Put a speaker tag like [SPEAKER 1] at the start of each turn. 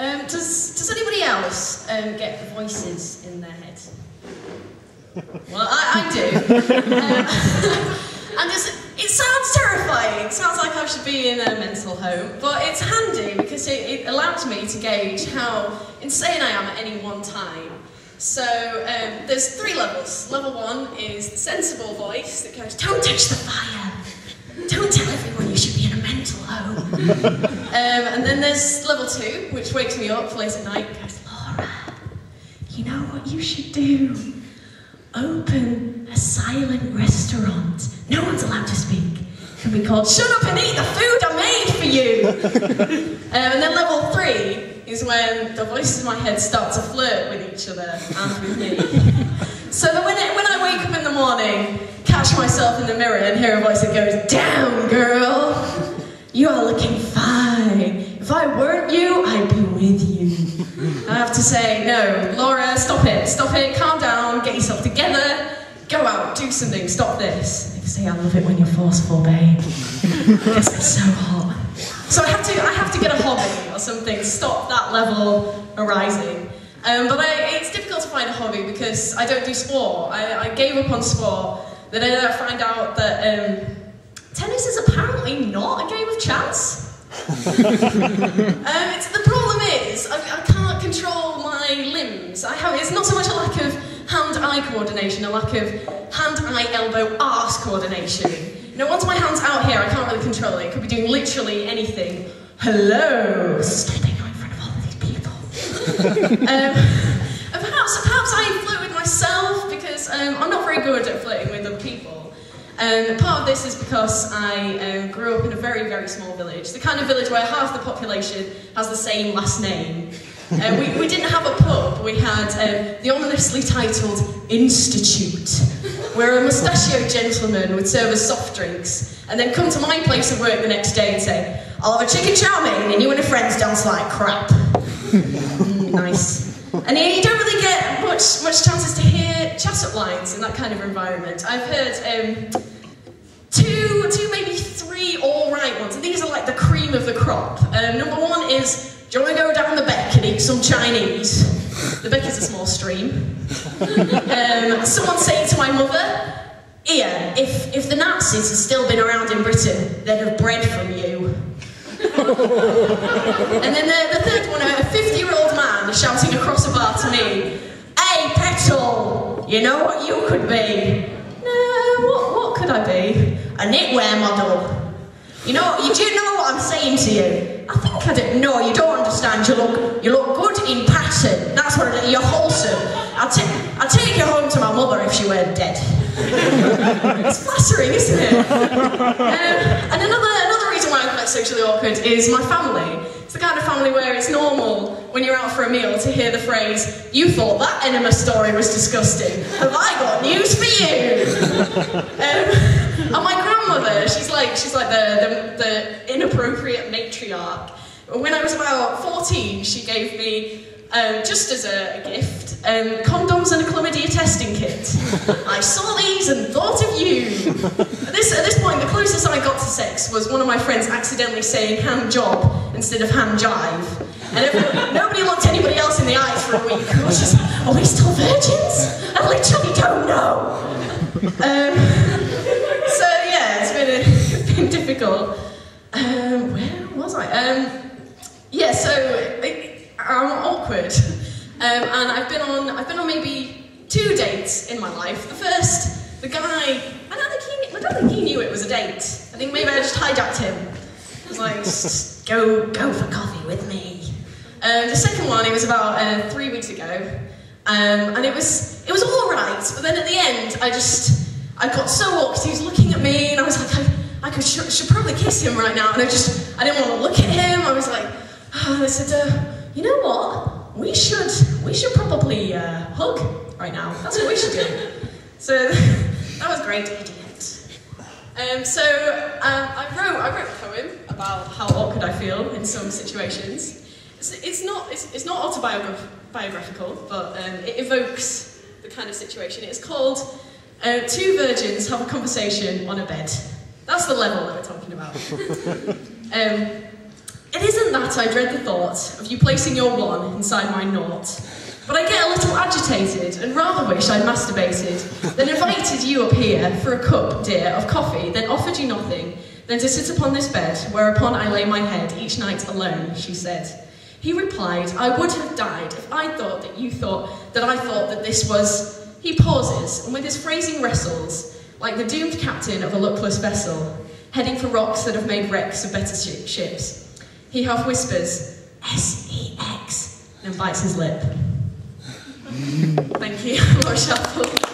[SPEAKER 1] Does anybody else get voices in their head? Well, I do. And it sounds terrifying. It sounds like I should be in a mental home, but it's handy because it allows me to gauge how insane I am at any one time. So there's 3 levels. Level 1 is the sensible voice that goes, "Don't touch the fire. Don't tell everyone you should be in a mental home." And then there's level 2, which wakes me up late at night and goes, "Laura, you know what you should do? Open a silent restaurant. No one's allowed to speak. It can be called, 'Shut up and eat the food I made for you.'" And then level 3 is when the voices in my head start to flirt with each other and with me. So that when I wake up in the morning, catch myself in the mirror and hear a voice that goes, "Down, girl. You are looking fine. If I weren't you, I'd be with you." I have to say, "No, Laura, stop it, calm down, get yourself together, go out, do something, stop this." They say, "I love it when you're forceful, babe." Because it's so hot. So I have to get a hobby or something to stop that level arising. But it's difficult to find a hobby because I don't do sport. I gave up on sport. Then I find out that tennis is apparently not a game of chance. The problem is, I can't control my limbs. It's not so much a lack of hand-eye coordination, a lack of hand-eye-elbow-arse coordination. You know, once my hand's out here, I can't really control it. It could be doing literally anything. Hello! Stop being in front of all of these people. And perhaps I flirt with myself because I'm not very good at flirting with other people. Part of this is because I grew up in a very, very small village. The kind of village where half the population has the same last name. We didn't have a pub, we had the ominously titled Institute, where a mustachioed gentleman would serve us soft drinks, and then come to my place of work the next day and say, "I'll have a chicken chow mein and you and your friends dance like crap." Nice. And you don't really get much chances to hear chat-up lines in that kind of environment. I've heard two, maybe 3 all-right ones, and these are like the cream of the crop. Number 1 is, "Do you want to go down the beck and eat some Chinese?" The beck is a small stream. Someone saying to my mother, "Ian, if the Nazis had still been around in Britain, they'd have bred from you." And then the third one, a 50-year-old man shouting across a bar to me, "Hey, Petal, you know what you could be?" What could I be? "A knitwear model. You do know what I'm saying to you?" "I think I do." "No, you don't understand. You look good in pattern. That's what it is. You're wholesome. I'd take you home to my mother if she weren't dead." It's flattering, isn't it? And another reason why I'm quite socially awkward is my family. It's the kind of family where it's normal when you're out for a meal to hear the phrase, "You thought that enema story was disgusting. Have I got news for you?" And my grandmother, she's like the inappropriate matriarch. When I was about 14, she gave me, just as a gift, condoms and a chlamydia testing kit. I saw these and thought of you. At this point, the closest I got to sex was one of my friends accidentally saying hand job instead of hand jive. And nobody looked anybody else in the eyes for a week. I was just, "Are we still virgins? I literally don't know." So yeah, it's been difficult. Where was I? Yeah, so I'm awkward, and I've been on maybe 2 dates in my life. The first, the guy, I don't think he knew it was a date. I think maybe I just hijacked him. I was like, "Just go for coffee with me." The second one, it was about 3 weeks ago, and it was all right. But then at the end, I got so awkward. He was looking at me, and I was like, I should probably kiss him right now, and I didn't want to look at him. I was like, I said, "You know what? We should probably hug right now. That's what we should do." So that was great, idiot. I wrote a poem about how awkward I feel in some situations. It's not autobiographical, but it evokes the kind of situation. It's called 2 Virgins Have a Conversation on a Bed. That's the level that we're talking about. It isn't that I dread the thought of you placing your one inside my naught, but I get a little agitated and rather wish I'd masturbated, then invited you up here for a cup, dear, of coffee, then offered you nothing, than to sit upon this bed, whereupon I lay my head each night alone, she said. He replied, I would have died if I thought that you thought that I thought that this was... He pauses, and with his phrasing wrestles, like the doomed captain of a luckless vessel, heading for rocks that have made wrecks of better ships. He half whispers, S-E-X, and bites his lip. Thank you. More shuffle.